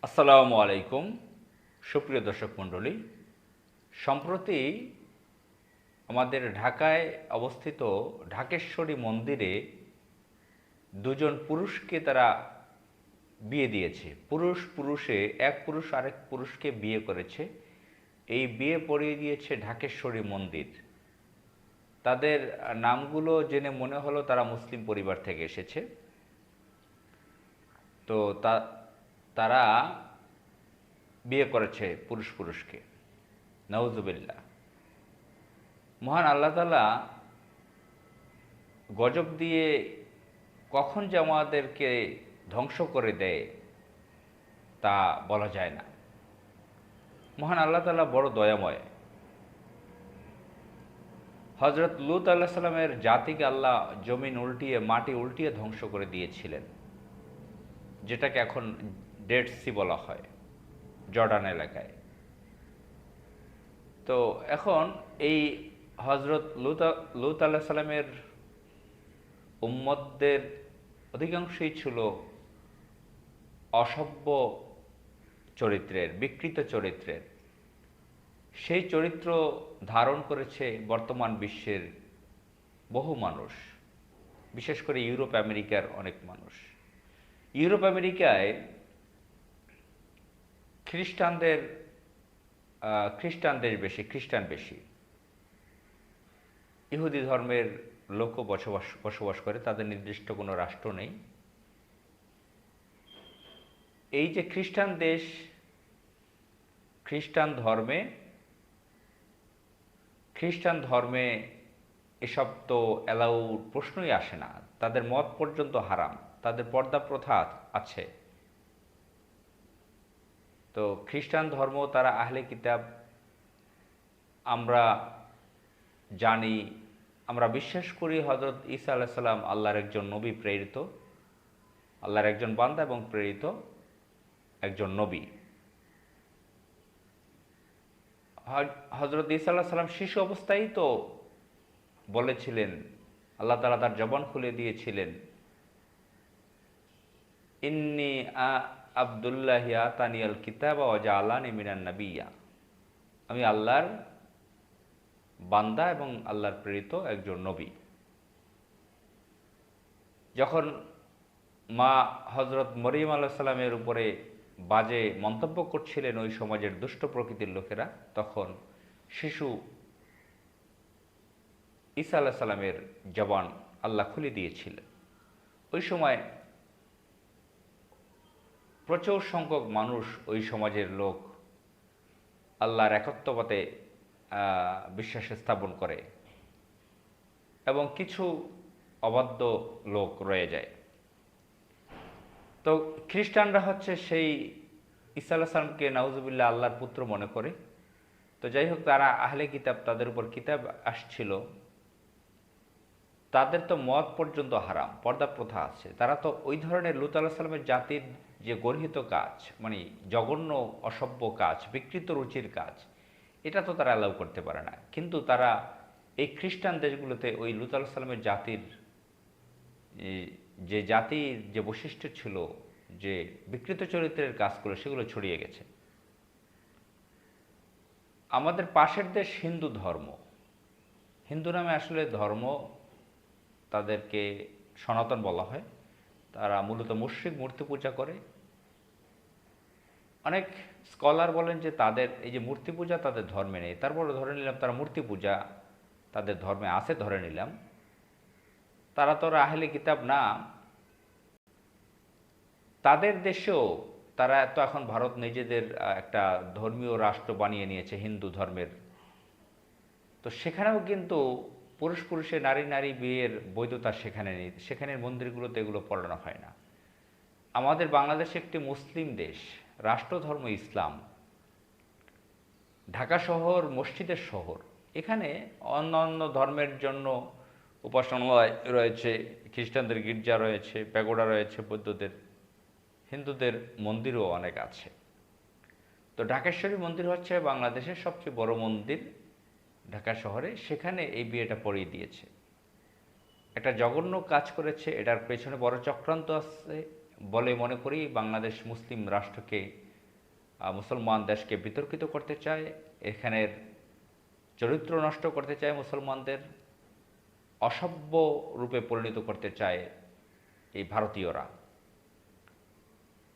আসসালামু আলাইকুম, সুপ্রিয় দর্শক মণ্ডলী। সম্প্রতি আমাদের ঢাকায় অবস্থিত ঢাকেশ্বরী মন্দিরে দুজন পুরুষকে তারা বিয়ে দিয়েছে। পুরুষে এক পুরুষ আরেক পুরুষকে বিয়ে করেছে। এই বিয়ে পড়িয়ে দিয়েছে ঢাকেশ্বরী মন্দির। তাদের নামগুলো জেনে মনে হলো তারা মুসলিম পরিবার থেকে এসেছে। তো তারা বিয়ে করেছে পুরুষকে। নাউজুবিল্লাহ। মহান আল্লাহ তাআলা গজব দিয়ে কখন যে আমাদেরকে ধ্বংস করে দেয় তা বলা যায় না। মহান আল্লাহ তাআলা বড় দয়াময়। হজরত লূত আলাইহিস সালামের জাতিকে আল্লাহ জমিন উল্টিয়ে মাটি উল্টিয়ে ধ্বংস করে দিয়েছিলেন, যেটাকে এখন ডেড সি বলা হয় জর্ডান এলাকায়। তো এখন এই হজরত লূত আলাইহিস সালামের উম্মতদের অধিকাংশই ছিল অসভ্য চরিত্রের, বিকৃত চরিত্রের। সেই চরিত্র ধারণ করেছে বর্তমান বিশ্বের বহু মানুষ, বিশেষ করে ইউরোপ আমেরিকার অনেক মানুষ। ইউরোপ আমেরিকায় খ্রিস্টানদের খ্রিস্টান বেশি। ইহুদি ধর্মের লোকও বসবাস করে, তাদের নির্দিষ্ট কোনো রাষ্ট্র নেই। এই যে খ্রিস্টান দেশ, খ্রিস্টান ধর্মে এসব তো অ্যালাউড প্রশ্নই আসে না। তাদের মত পর্যন্ত হারাম, তাদের পর্দা প্রথা আছে। তো খ্রিস্টান ধর্ম, তারা আহলে কিতাব। আমরা জানি, আমরা বিশ্বাস করি হজরত ঈসা আলাইহিস সালাম আল্লাহর একজন নবী, প্রেরিত আল্লাহর একজন বান্দা এবং প্রেরিত একজন নবী। হজরত ঈসা আলাইহিস সালাম শিশু অবস্থায় তো বলেছিলেন, আল্লাহ তাআলা তার জবান খুলে দিয়েছিলেন, ইন্নি আব্দুল্লাহি আতানিয়াল কিতাবা ওয়া জাআলানি মিনান নাবিয়্যা। আমি আল্লাহর বান্দা এবং আল্লাহর প্রেরিত একজন নবী। যখন মা হজরত মরিয়ম আলাইহিস সালামের উপরে বাজে মন্তব্য করছিলেন ওই সমাজের দুষ্ট প্রকৃতির লোকেরা, তখন শিশু ঈসা আলাইহিস সালামের জবান আল্লাহ খুলে দিয়েছিলেন। ওই সময় প্রচুর সংখ্যক মানুষ, ওই সমাজের লোক আল্লাহর একত্ববাদে বিশ্বাস স্থাপন করে এবং কিছু অবাধ্য লোক রয়ে যায়। তো খ্রিস্টানরা হচ্ছে সেই ঈসা আলাইহিস সালামকে নাউজুবিল্লাহ আল্লাহর পুত্র মনে করে। তো যাই হোক, তারা আহলে কিতাব, তাদের উপর কিতাব আসছিল, তাদের তো মত পর্যন্ত হারাম, পর্দা প্রথা আছে। তারা তো ওই ধরনের লূত আলাইহিস সালামের জাতির যে গর্হিত কাজ, মানে জঘন্য অসভ্য কাজ, বিকৃত রুচির কাজ, এটা তো তারা অ্যালাউ করতে পারে না। কিন্তু তারা এই খ্রিস্টান দেশগুলোতে ওই লূত আলাইহিস সালামের জাতির যে জাতির যে বৈশিষ্ট্য ছিল, যে বিকৃত চরিত্রের কাজগুলো, সেগুলো ছড়িয়ে গেছে। আমাদের পাশের দেশ হিন্দু ধর্ম। হিন্দু নামে আসলে ধর্ম, তাদেরকে সনাতন বলা হয়। তারা মূলত মুশরিক, মূর্তি পূজা করে। অনেক স্কলার বলেন যে তাদের এই যে মূর্তি পূজা তাদের ধর্মে নেই, তারপরে ধরে নিলাম তারা মূর্তি পূজা তাদের ধর্মে আছে, ধরে নিলাম। তারা তো আহলে কিতাব না। তাদের দেশেও তারা তো এখন ভারত নিজেদের একটা ধর্মীয় রাষ্ট্র বানিয়ে নিয়েছে হিন্দু ধর্মের। তো সেখানেও কিন্তু পুরুষে নারী বিয়ের বৈধতা সেখানে নেই। সেখানের মন্দিরগুলোতে এগুলো পড়ানো হয় না। আমাদের বাংলাদেশ একটি মুসলিম দেশ, রাষ্ট্রধর্ম ইসলাম, ঢাকা শহর মসজিদের শহর। এখানে অন্যান্য ধর্মের জন্য উপাসনালয় রয়েছে, খ্রিস্টানদের গির্জা রয়েছে, প্যাগোডা রয়েছে, বৌদ্ধদের, হিন্দুদের মন্দিরও অনেক আছে। তো ঢাকেশ্বরী মন্দির হচ্ছে বাংলাদেশের সবচেয়ে বড় মন্দির ঢাকা শহরে। সেখানে এই বিয়েটা পড়িয়ে দিয়েছে। একটা জঘন্য কাজ করেছে, এটার পেছনে বড় চক্রান্ত আছে বলে মনে করি। বাংলাদেশ মুসলিম রাষ্ট্রকে মুসলমান দেশকে বিতর্কিত করতে চায়, এখানের চরিত্র নষ্ট করতে চায়, মুসলমানদের অসভ্য রূপে পরিণত করতে চায় এই ভারতীয়রা।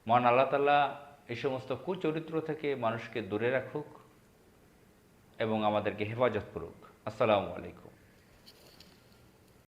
মহান আল্লাহ তাআলা এই সমস্ত কুচরিত্র থেকে মানুষকে দূরে রাখুক এবং আমাদেরকে হেফাজত করুক। আসসালামু আলাইকুম।